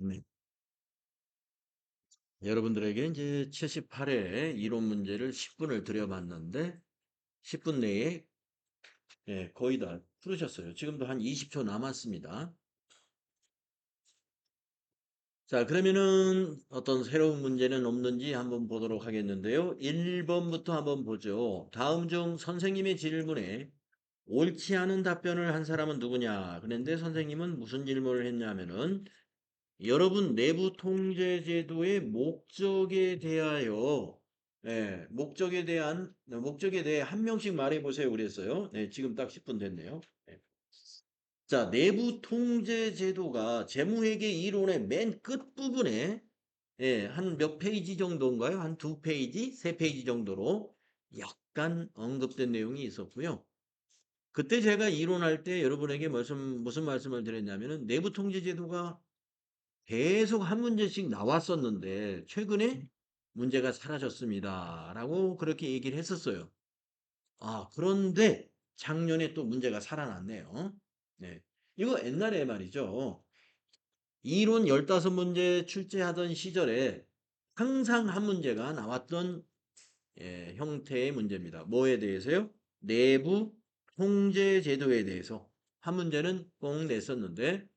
네. 여러분들에게 이제 78회 이론 문제를 10분을 드려봤는데 10분 내에 거의 다 풀으셨어요. 지금도 한 20초 남았습니다. 자, 그러면은 어떤 새로운 문제는 없는지 한번 보도록 하겠는데요. 1번부터 한번 보죠. 다음 중 선생님의 질문에 옳지 않은 답변을 한 사람은 누구냐? 그런데 선생님은 무슨 질문을 했냐면은 여러분 내부 통제 제도의 목적에 대하여 목적에 대해 한 명씩 말해 보세요 그랬어요. 네, 지금 딱 10분 됐네요. 네. 자, 내부 통제 제도가 재무회계 이론의 맨 끝부분에 한 몇 페이지 정도인가요? 한 두 페이지, 세 페이지 정도로 약간 언급된 내용이 있었고요. 그때 제가 이론할 때 여러분에게 무슨 말씀을 드렸냐면은 내부 통제 제도가 계속 한 문제씩 나왔었는데 최근에 문제가 사라졌습니다. 라고 그렇게 얘기를 했었어요. 아, 그런데 작년에 또 문제가 살아났네요. 네. 이거 옛날에 말이죠. 이론 15문제 출제하던 시절에 항상 한 문제가 나왔던 형태의 문제입니다. 뭐에 대해서요? 내부 통제 제도에 대해서 한 문제는 꼭 냈었는데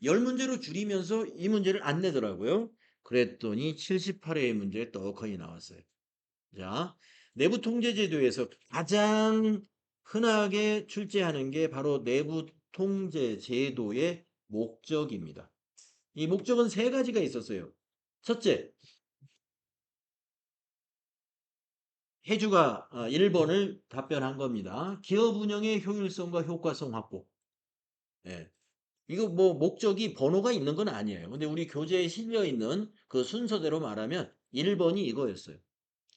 10문제로 줄이면서 이 문제를 안 내더라고요. 그랬더니 78회의 문제에 떡하니 나왔어요. 자, 내부 통제 제도에서 가장 흔하게 출제하는 게 바로 내부 통제 제도의 목적입니다. 이 목적은 세 가지가 있었어요. 첫째, 해주가 1번을 답변한 겁니다. 기업 운영의 효율성과 효과성 확보. 예. 이거 뭐 목적이 번호가 있는 건 아니에요. 근데 우리 교재에 실려 있는 그 순서대로 말하면 1번이 이거였어요.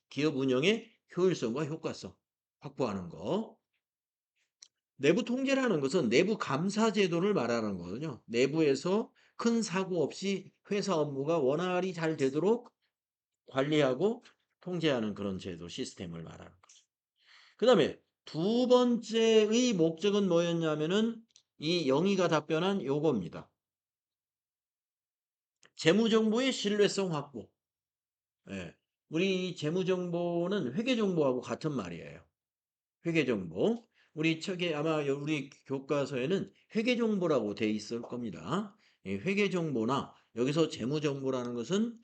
기업 운영의 효율성과 효과성 확보하는 거. 내부 통제라는 것은 내부 감사 제도를 말하는 거거든요. 내부에서 큰 사고 없이 회사 업무가 원활히 잘 되도록 관리하고 통제하는 그런 제도 시스템을 말하는 거죠. 그 다음에 두 번째의 목적은 뭐였냐면은 이 영희가 답변한 요겁니다. 재무정보의 신뢰성 확보. 예. 우리 재무정보는 회계정보하고 같은 말이에요. 회계정보. 우리 책에 아마 우리 교과서에는 회계정보라고 돼 있을 겁니다. 회계정보나 여기서 재무정보라는 것은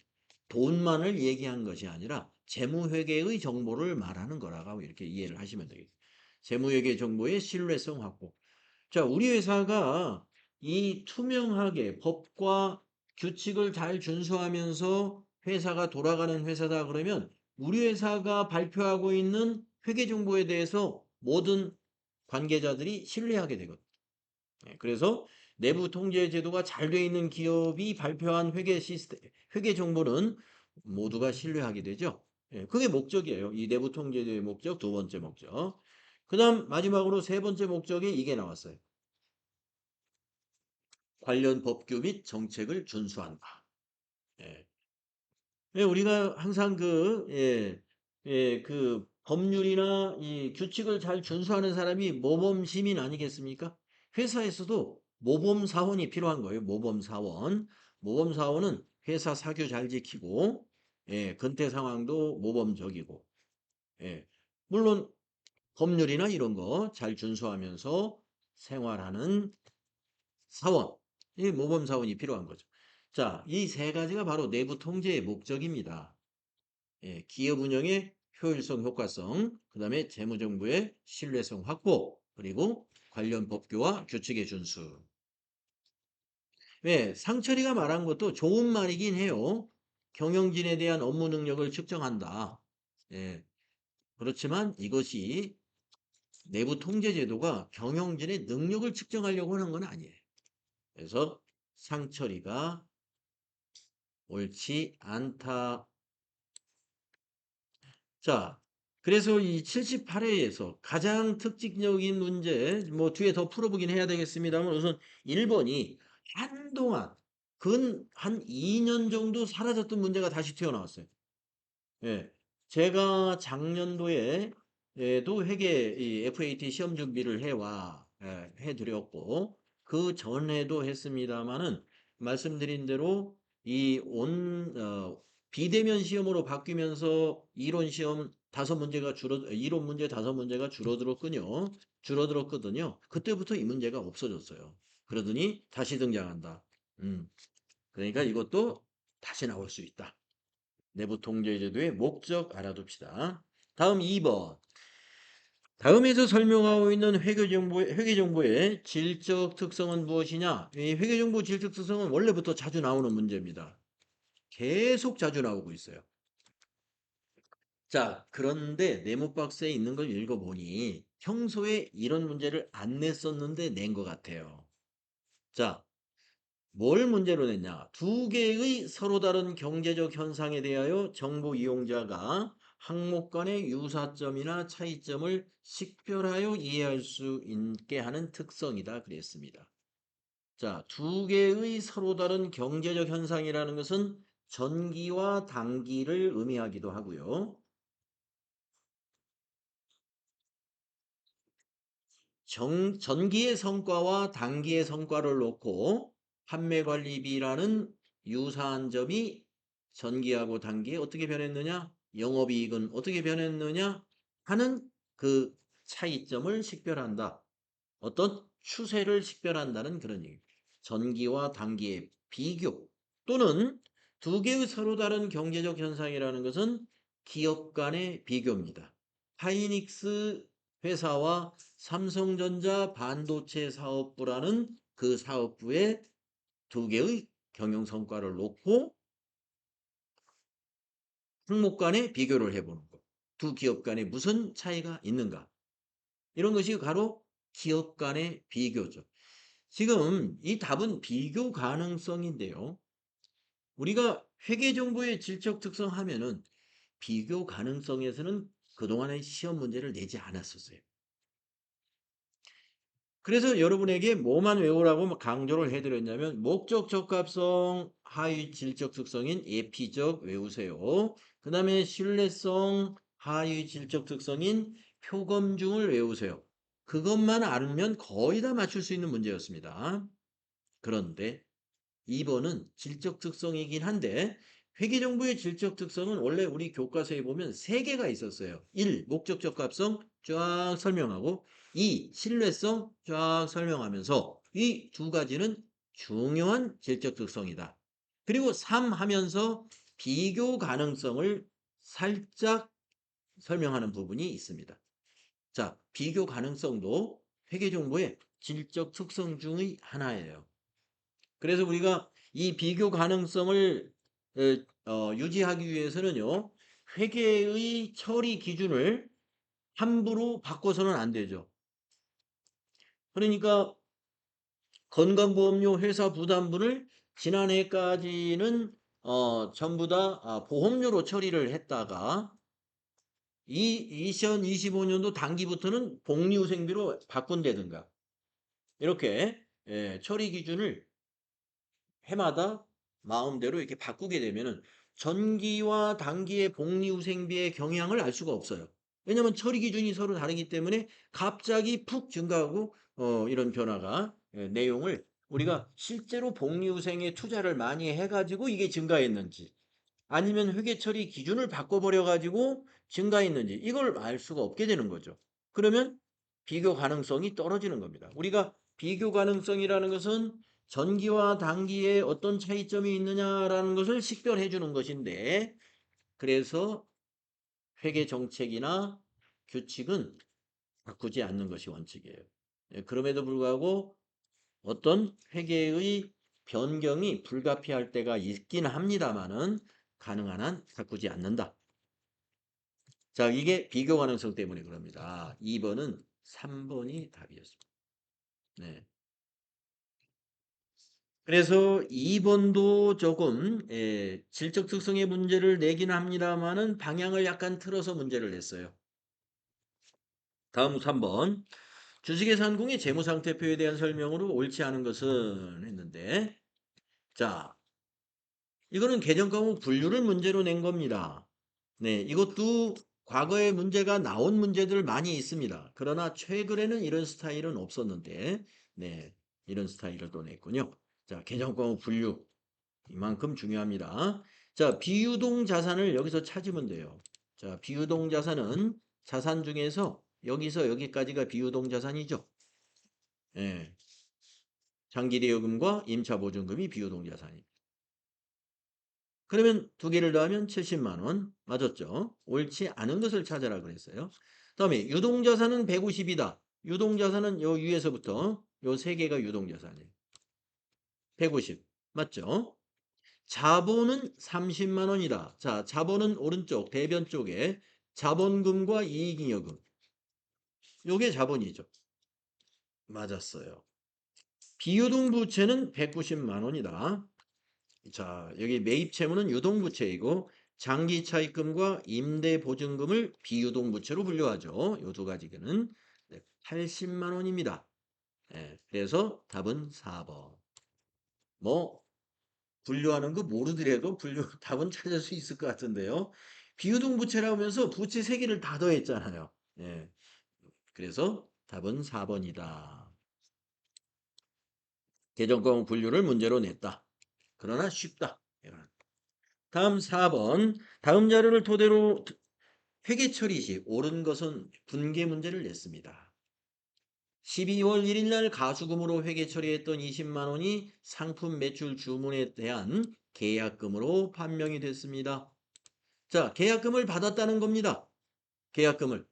돈만을 얘기한 것이 아니라 재무회계의 정보를 말하는 거라고 이렇게 이해를 하시면 되겠습니다. 재무회계 정보의 신뢰성 확보. 자, 우리 회사가 이 투명하게 법과 규칙을 잘 준수하면서 회사가 돌아가는 회사다 그러면 우리 회사가 발표하고 있는 회계 정보에 대해서 모든 관계자들이 신뢰하게 되거든요. 그래서 내부 통제 제도가 잘 돼 있는 기업이 발표한 회계 시스템, 회계 정보는 모두가 신뢰하게 되죠. 그게 목적이에요. 이 내부 통제의 목적, 두 번째 목적. 그 다음 마지막으로 세 번째 목적이 이게 나왔어요. 관련 법규 및 정책을 준수한다. 예. 우리가 항상 그 법률이나 이 규칙을 잘 준수하는 사람이 모범 시민 아니겠습니까? 회사에서도 모범 사원이 필요한 거예요. 모범 사원. 모범 사원은 회사 사규 잘 지키고, 근태 상황도 모범적이고, 예. 물론 법률이나 이런 거 잘 준수하면서 생활하는 사원, 이 모범 사원이 필요한 거죠. 자, 이 세 가지가 바로 내부 통제의 목적입니다. 기업 운영의 효율성, 효과성, 그 다음에 재무정부의 신뢰성 확보, 그리고 관련 법규와 규칙의 준수. 상철이가 말한 것도 좋은 말이긴 해요. 경영진에 대한 업무 능력을 측정한다. 예, 그렇지만 이것이 내부 통제 제도가 경영진의 능력을 측정하려고 하는 건 아니에요. 그래서 상처리가 옳지 않다. 자, 그래서 이 78회에서 가장 특징적인 문제, 뭐 뒤에 더 풀어보긴 해야 되겠습니다만 우선 1번이 한동안 한 2년 정도 사라졌던 문제가 다시 튀어나왔어요. 예. 제가 작년도에 도 회계 이 FAT 시험 준비를 해드렸고 그 전에도 했습니다마는 말씀드린 대로 비대면 시험으로 바뀌면서 이론 시험 이론 문제 5문제가 줄어들었거든요. 그때부터 이 문제가 없어졌어요. 그러더니 다시 등장한다. 음, 그러니까 이것도 다시 나올 수 있다. 내부 통제제도의 목적 알아둡시다. 다음 2번. 다음에서 설명하고 있는 회계정보의 질적 특성은 무엇이냐? 이 회계정보 질적 특성은 원래부터 자주 나오는 문제입니다. 계속 자주 나오고 있어요. 자, 그런데 네모 박스에 있는 걸 읽어보니 평소에 이런 문제를 안 냈었는데 낸 것 같아요. 자, 뭘 문제로 냈냐? 두 개의 서로 다른 경제적 현상에 대하여 정보 이용자가 항목 간의 유사점이나 차이점을 식별하여 이해할 수 있게 하는 특성이다 그랬습니다. 자, 두 개의 서로 다른 경제적 현상이라는 것은 전기와 단기를 의미하기도 하고요. 전기의 성과와 단기의 성과를 놓고 판매관리비라는 유사한 점이 전기하고 단기에 어떻게 변했느냐? 영업이익은 어떻게 변했느냐? 하는 그 차이점을 식별한다. 어떤 추세를 식별한다는 그런 얘기. 전기와 단기의 비교 또는 두 개의 서로 다른 경제적 현상이라는 것은 기업 간의 비교입니다. 하이닉스 회사와 삼성전자 반도체 사업부라는 그 사업부의 두 개의 경영 성과를 놓고 항목 간의 비교를 해보는 것. 두 기업 간에 무슨 차이가 있는가? 이런 것이 바로 기업 간의 비교죠. 지금 이 답은 비교 가능성인데요. 우리가 회계정보의 질적 특성 하면은 비교 가능성에서는 그동안의 시험 문제를 내지 않았었어요. 그래서 여러분에게 뭐만 외우라고 강조를 해드렸냐면 목적 적합성 하위 질적 특성인 예피적 외우세요. 그 다음에 신뢰성 하위 질적 특성인 표검중을 외우세요. 그것만 알면 거의 다 맞출 수 있는 문제였습니다. 그런데 2번은 질적 특성이긴 한데 회계정보의 질적 특성은 원래 우리 교과서에 보면 3개가 있었어요. 1. 목적 적합성 쫙 설명하고 2. 신뢰성 쫙 설명하면서 이 두 가지는 중요한 질적 특성이다. 그리고 3 하면서 비교 가능성을 살짝 설명하는 부분이 있습니다. 자, 비교 가능성도 회계정보의 질적 특성 중의 하나예요. 그래서 우리가 이 비교 가능성을 유지하기 위해서는요, 회계의 처리 기준을 함부로 바꿔서는 안 되죠. 그러니까 건강보험료 회사 부담분을 지난해까지는 전부 다 보험료로 처리를 했다가 2025년도 단기부터는 복리후생비로 바꾼다든가 이렇게 처리 기준을 해마다 마음대로 이렇게 바꾸게 되면은 전기와 단기의 복리후생비의 경향을 알 수가 없어요. 왜냐하면 처리 기준이 서로 다르기 때문에 갑자기 푹 증가하고 이런 변화가 내용을 우리가 실제로 복리후생에 투자를 많이 해가지고 이게 증가했는지 아니면 회계 처리 기준을 바꿔버려 가지고 증가했는지 이걸 알 수가 없게 되는 거죠. 그러면 비교 가능성이 떨어지는 겁니다. 우리가 비교 가능성이라는 것은 전기와 단기에 어떤 차이점이 있느냐라는 것을 식별해 주는 것인데 그래서 회계 정책이나 규칙은 바꾸지 않는 것이 원칙이에요. 그럼에도 불구하고 어떤 회계의 변경이 불가피할 때가 있긴 합니다만은 가능한 한 바꾸지 않는다. 자, 이게 비교 가능성 때문에 그럽니다. 2번은 3번이 답이었습니다. 네. 그래서 2번도 조금 질적 특성의 문제를 내긴 합니다만은 방향을 약간 틀어서 문제를 냈어요. 다음 3번. 주식회사항공의 재무상태표에 대한 설명으로 옳지 않은 것은 했는데 자, 이거는 개정 과목 분류를 문제로 낸 겁니다. 네, 이것도 과거에 문제가 나온 문제들 많이 있습니다. 그러나 최근에는 이런 스타일은 없었는데, 네, 이런 스타일을 또 냈군요. 자, 개정과목 분류. 이만큼 중요합니다. 자, 비유동 자산을 여기서 찾으면 돼요. 자, 비유동 자산은 자산 중에서 여기서 여기까지가 비유동 자산이죠. 예. 장기대여금과 임차보증금이 비유동 자산입니다. 그러면 두 개를 더하면 70만 원. 맞았죠? 옳지 않은 것을 찾아라 그랬어요. 다음에 유동자산은 150이다. 유동자산은 요 위에서부터 요 세 개가 유동자산이에요. 150. 맞죠? 자본은 30만 원이다. 자, 자본은 오른쪽 대변 쪽에 자본금과 이익잉여금. 요게 자본이죠. 맞았어요. 비유동부채는 190만 원이다. 자, 여기 매입 채무는 유동부채이고 장기차입금과 임대보증금을 비유동부채로 분류하죠. 요 두 가지는 80만 원입니다. 예, 그래서 답은 4번. 뭐 분류하는 거 모르더라도 분류 답은 찾을 수 있을 것 같은데요. 비유동부채라고 하면서 부채 세 개를 다 더했잖아요. 예, 그래서 답은 4번이다. 개정과목 분류를 문제로 냈다. 그러나 쉽다. 다음 4번. 다음 자료를 토대로 회계 처리 시 옳은 것은 분계 문제를 냈습니다. 12월 1일 날 가수금으로 회계 처리했던 20만 원이 상품 매출 주문에 대한 계약금으로 판명이 됐습니다. 자, 계약금을 받았다는 겁니다. 계약금을.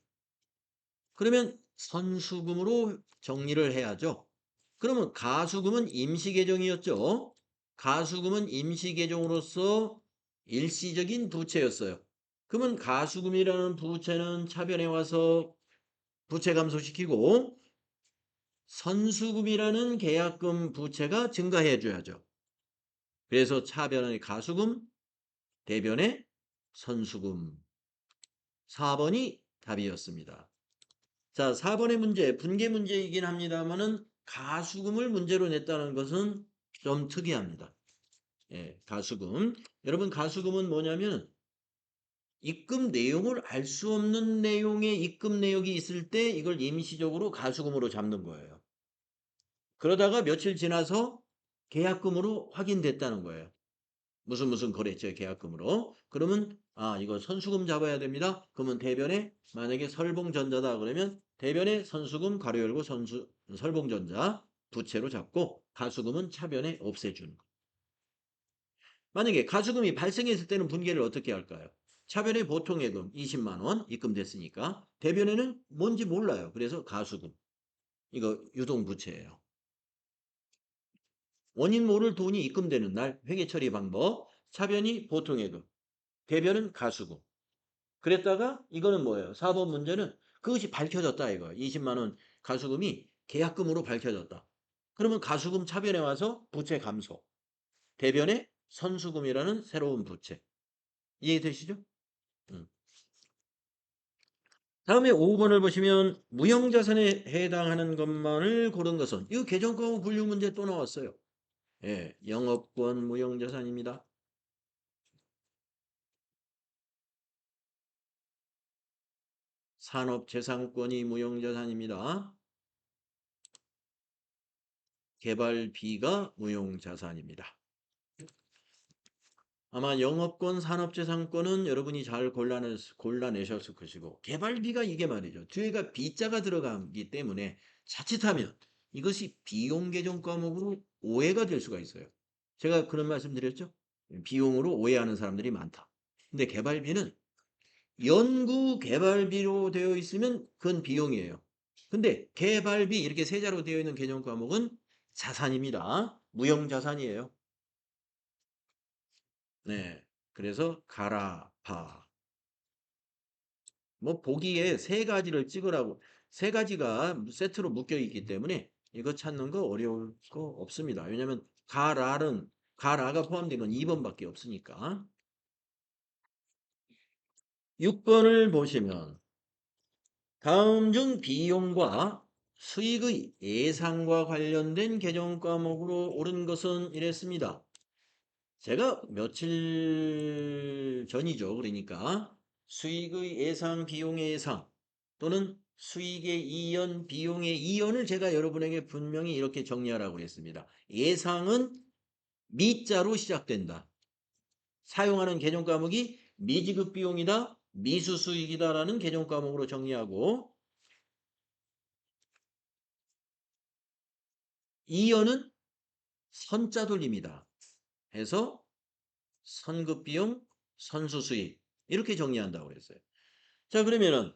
그러면 선수금으로 정리를 해야죠. 그러면 가수금은 임시계정이었죠. 가수금은 임시계정으로서 일시적인 부채였어요. 그러면 가수금이라는 부채는 차변에 와서 부채 감소시키고 선수금이라는 계약금 부채가 증가해 줘야죠. 그래서 차변의 가수금, 대변의 선수금. 4번이 답이었습니다. 자, 4번의 문제, 분계 문제이긴 합니다만은 가수금을 문제로 냈다는 것은 좀 특이합니다. 예, 가수금. 여러분, 가수금은 뭐냐면 입금 내용을 알 수 없는 내용의 입금 내역이 있을 때 이걸 임시적으로 가수금으로 잡는 거예요. 그러다가 며칠 지나서 계약금으로 확인됐다는 거예요. 무슨 거래처의 계약금으로. 그러면 이거 선수금 잡아야 됩니다. 그러면 대변에 만약에 설봉전자다 그러면 대변에 선수금 가로 열고 설봉전자 부채로 잡고 가수금은 차변에 없애주는 거. 만약에 가수금이 발생했을 때는 분계를 어떻게 할까요? 차변에 보통예금 20만 원 입금됐으니까 대변에는 뭔지 몰라요. 그래서 가수금. 이거 유동부채예요. 원인 모를 돈이 입금되는 날 회계처리 방법. 차변이 보통예금. 대변은 가수금. 그랬다가 이거는 뭐예요? 4번 문제는 그것이 밝혀졌다 이거. 20만 원 가수금이 계약금으로 밝혀졌다. 그러면 가수금 차변에 와서 부채 감소. 대변에 선수금이라는 새로운 부채. 이해되시죠? 음. 다음에 5번을 보시면 무형자산에 해당하는 것만을 고른 것은 이거 개정과목 분류 문제 또 나왔어요. 예, 영업권 무형자산입니다. 산업재산권이 무형자산입니다. 개발비가 무형자산입니다. 아마 영업권, 산업재산권은 여러분이 잘 골라내셨을 것이고 개발비가 이게 말이죠. 뒤에가 B자가 들어가기 때문에 자칫하면 이것이 비용계정 과목으로 오해가 될 수가 있어요. 제가 그런 말씀 드렸죠? 비용으로 오해하는 사람들이 많다. 근데 개발비는 연구 개발비로 되어 있으면 그건 비용이에요. 근데 개발비 이렇게 세자로 되어 있는 개정 과목은 자산입니다. 무형자산이에요. 네. 그래서 가라파. 뭐 보기에 세 가지를 찍으라고 세 가지가 세트로 묶여 있기 때문에 이거 찾는 거 어려울 거 없습니다. 왜냐면 가라가 포함된 건 2번밖에 없으니까. 6번을 보시면 다음 중 비용과 수익의 예상과 관련된 개정 과목으로 옳은 것은 이랬습니다. 제가 며칠 전이죠. 그러니까 수익의 예상, 비용의 예상 또는 수익의 이연, 비용의 이연을 제가 여러분에게 분명히 이렇게 정리하라고 그랬습니다. 예상은 미자로 시작된다. 사용하는 개념 과목이 미지급 비용이다, 미수 수익이다라는 개념 과목으로 정리하고 이어는 선자 돌림이다. 해서 선급 비용, 선수 수익 이렇게 정리한다고 그랬어요. 자, 그러면은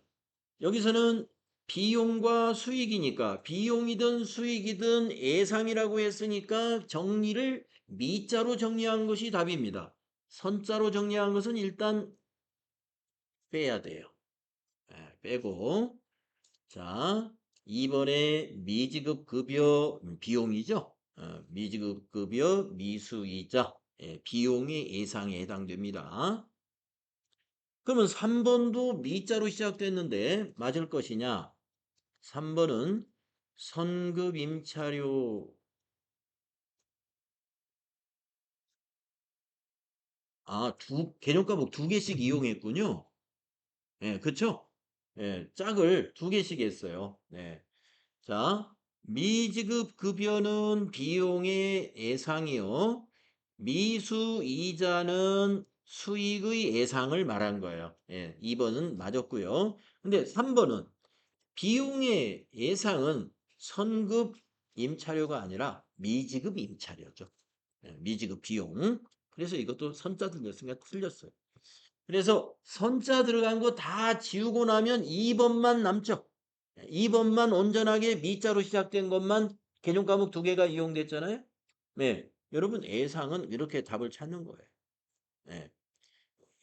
여기서는 비용과 수익이니까 비용이든 수익이든 예상이라고 했으니까 정리를 미자로 정리한 것이 답입니다. 선자로 정리한 것은 일단 빼야 돼요. 빼고 자 2번에 미지급 급여 비용이죠. 미지급 급여 미수이자 비용의 예상에 해당됩니다. 그러면 3번도 미자로 시작됐는데 맞을 것이냐? 3번은 선급 임차료 개념 과목 두 개씩 이용했군요. 예, 그쵸? 예, 짝을 두 개씩 했어요. 네. 자, 미지급 급여는 비용의 예상이요. 미수 이자는 수익의 예상을 말한 거예요. 예, 2번은 맞았고요. 근데 3번은 비용의 예상은 선급 임차료가 아니라 미지급 임차료죠. 예, 미지급 비용. 그래서 이것도 선자 들렸으니까 틀렸어요. 그래서 선자 들어간 거 다 지우고 나면 2번만 남죠. 2번만 온전하게 미자로 시작된 것만 개념 과목 두 개가 이용됐잖아요. 네. 여러분 예상은 이렇게 답을 찾는 거예요. 네.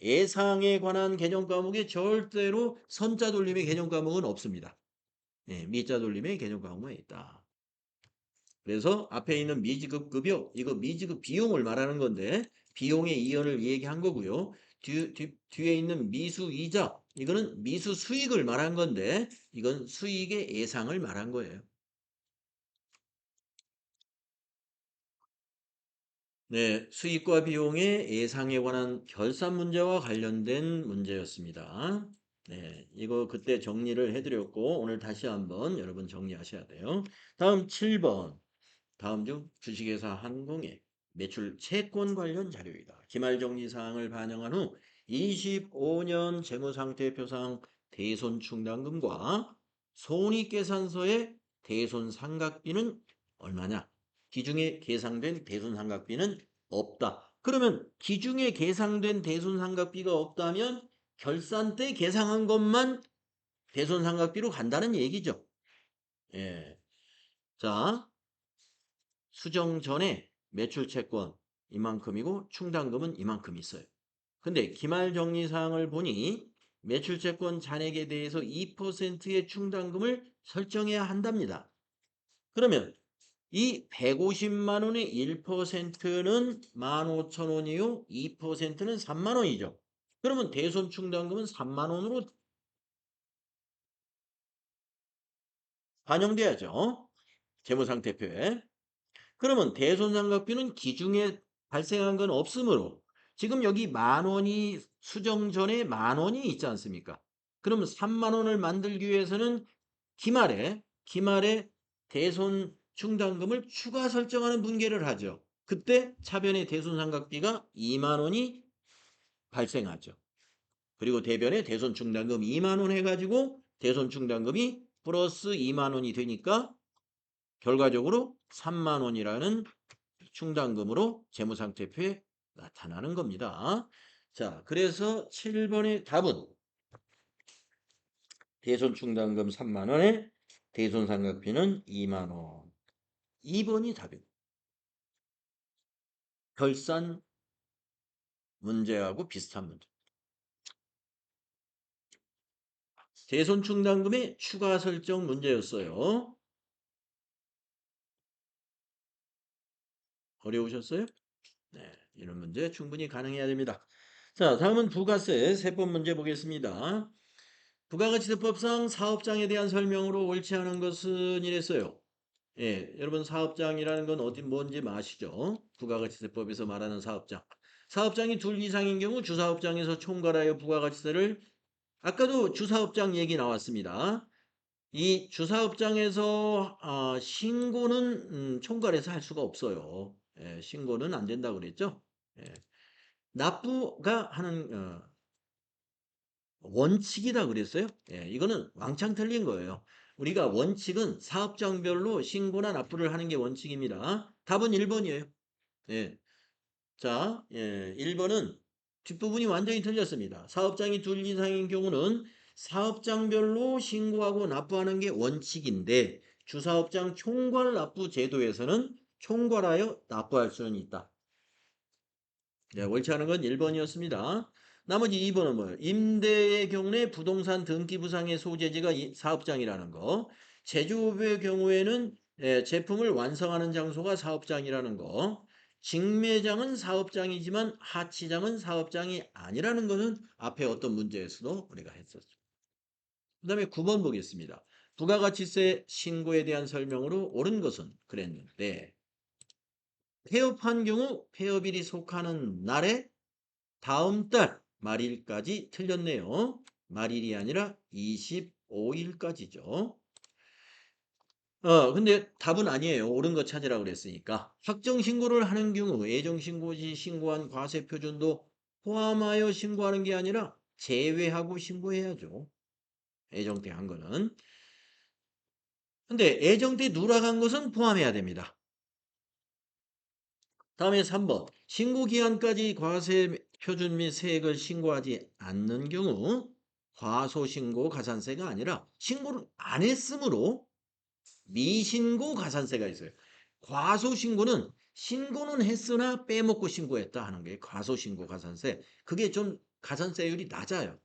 예상에 관한 개념 과목에 절대로 선자 돌림의 개념 과목은 없습니다. 네, 미자 돌림의 개념 과목만 있다. 그래서 앞에 있는 미지급 급여, 이거 미지급 비용을 말하는 건데 비용의 이연을 얘기한 거고요. 뒤에 있는 미수 이자, 이거는 미수 수익을 말한 건데 이건 수익의 예상을 말한 거예요. 네, 수익과 비용의 예상에 관한 결산 문제와 관련된 문제였습니다. 네, 이거 그때 정리를 해드렸고 오늘 다시 한번 여러분 정리하셔야 돼요. 다음 7번. 다음 중 주식회사 한공의 매출 채권 관련 자료이다. 기말정리 사항을 반영한 후 25년 재무상태표상 대손충당금과 손익계산서의 대손상각비는 얼마냐? 기중에 계상된 대손상각비는 없다. 그러면 기중에 계상된 대손상각비가 없다면 결산 때 계상한 것만 대손상각비로 간다는 얘기죠. 예. 자, 수정 전에 매출 채권 이만큼이고 충당금은 이만큼 있어요. 근데 기말 정리 사항을 보니 매출 채권 잔액에 대해서 2%의 충당금을 설정해야 한답니다. 그러면 이 150만 원의 1%는 15,000원이요. 2%는 3만 원이죠. 그러면 대손 충당금은 3만 원으로 반영돼야죠. 재무상태표에. 그러면 대손상각비는 기중에 발생한 건 없으므로 지금 여기 만 원이 수정 전에 만 원이 있지 않습니까? 그러면 3만 원을 만들기 위해서는 기말에 대손 충당금을 추가 설정하는 분계를 하죠. 그때 차변의 대손상각비가 2만 원이 발생하죠. 그리고 대변에 대손 충당금 2만 원 해가지고 대손 충당금이 플러스 2만 원이 되니까 결과적으로 3만 원이라는 충당금으로 재무상태표에 나타나는 겁니다. 자, 그래서 7번의 답은 대손충당금 3만 원에 대손상각비는 2만 원. 2번이 답입니다. 결산 문제하고 비슷한 문제. 대손충당금의 추가 설정 문제였어요. 어려우셨어요? 네, 이런 문제 충분히 가능해야 됩니다. 자, 다음은 부가세 세법 문제 보겠습니다. 부가가치세법상 사업장에 대한 설명으로 옳지 않은 것은 이랬어요. 예, 여러분 사업장이라는 건 어디 뭔지 아시죠? 부가가치세법에서 말하는 사업장. 사업장이 둘 이상인 경우 주사업장에서 총괄하여 부가가치세를 아까도 주사업장 얘기 나왔습니다. 이 주사업장에서 신고는 총괄해서 할 수가 없어요. 예, 신고는 안 된다고 그랬죠? 예. 납부가 하는 원칙이다 그랬어요? 예, 이거는 왕창 틀린 거예요. 우리가 원칙은 사업장별로 신고나 납부를 하는 게 원칙입니다. 답은 1번이에요. 예. 자, 예, 1번은 뒷부분이 완전히 틀렸습니다. 사업장이 둘 이상인 경우는 사업장별로 신고하고 납부하는 게 원칙인데 주사업장 총괄 납부 제도에서는 총괄하여 납부할 수는 있다. 네, 옳지 않은 건 1번이었습니다. 나머지 2번은 뭐예요? 임대의 경우에 부동산 등기부상의 소재지가 사업장이라는 거. 제조업의 경우에는 제품을 완성하는 장소가 사업장이라는 거. 직매장은 사업장이지만 하치장은 사업장이 아니라는 것은 앞에 어떤 문제에서도 우리가 했었죠. 그 다음에 9번 보겠습니다. 부가가치세 신고에 대한 설명으로 옳은 것은 그랬는데 폐업한 경우 폐업일이 속하는 날에 다음 달 말일까지 틀렸네요. 말일이 아니라 25일까지죠. 근데 답은 아니에요. 옳은 거 찾으라고 그랬으니까. 확정 신고를 하는 경우 예정 신고시 신고한 과세 표준도 포함하여 신고하는 게 아니라 제외하고 신고해야죠. 예정 때 한 거는. 근데 예정 때 누락한 것은 포함해야 됩니다. 다음에 3번. 신고 기한까지 과세 표준 및 세액을 신고하지 않는 경우 과소신고 가산세가 아니라 신고를 안 했으므로 미신고 가산세가 있어요. 과소신고는 신고는 했으나 빼먹고 신고했다 하는 게 과소신고 가산세. 그게 좀 가산세율이 낮아요.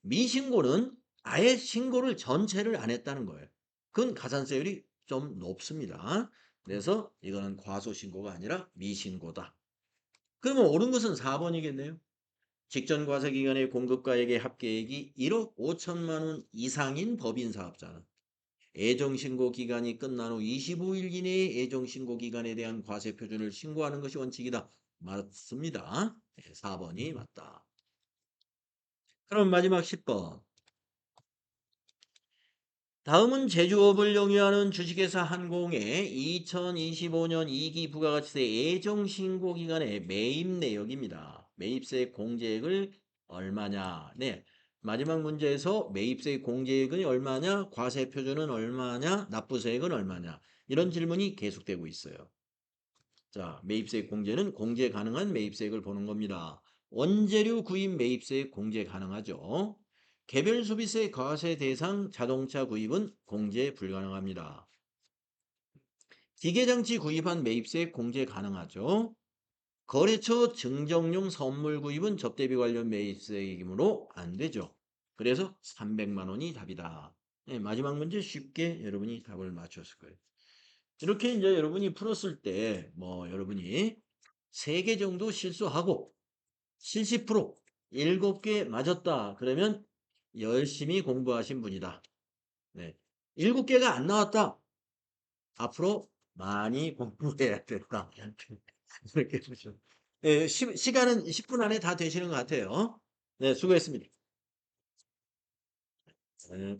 미신고는 아예 신고를 전체를 안 했다는 거예요. 그건 가산세율이 좀 높습니다. 그래서 이거는 과소신고가 아니라 미신고다. 그러면 옳은 것은 4번이겠네요. 직전 과세 기간의 공급가액의 합계액이 1억 5천만 원 이상인 법인 사업자는 애정신고 기간이 끝난 후 25일 이내에 애정신고 기간에 대한 과세 표준을 신고하는 것이 원칙이다. 맞습니다. 4번이 맞다. 그럼 마지막 10번. 다음은 제조업을 영위하는 주식회사 한공의 2025년 2기 부가가치세 예정신고 기간의 매입 내역입니다. 매입세 공제액을 얼마냐? 네. 마지막 문제에서 매입세 공제액은 얼마냐? 과세 표준은 얼마냐? 납부세액은 얼마냐? 이런 질문이 계속되고 있어요. 자, 매입세 공제는 공제 가능한 매입세액을 보는 겁니다. 원재료 구입 매입세액 공제 가능하죠. 개별 소비세 과세 대상 자동차 구입은 공제 불가능합니다. 기계장치 구입한 매입세 공제 가능하죠. 거래처 증정용 선물 구입은 접대비 관련 매입세이므로 안 되죠. 그래서 300만 원이 답이다. 네, 마지막 문제 쉽게 여러분이 답을 맞췄을 거예요. 이렇게 이제 여러분이 풀었을 때 뭐 여러분이 3개 정도 실수하고 70% 7개 맞았다. 그러면 열심히 공부하신 분이다. 네. 7개가 안 나왔다. 앞으로 많이 공부해야 된다. 이렇게 보죠. 네, 시간은 10분 안에 다 되시는 것 같아요. 네, 수고했습니다. 네.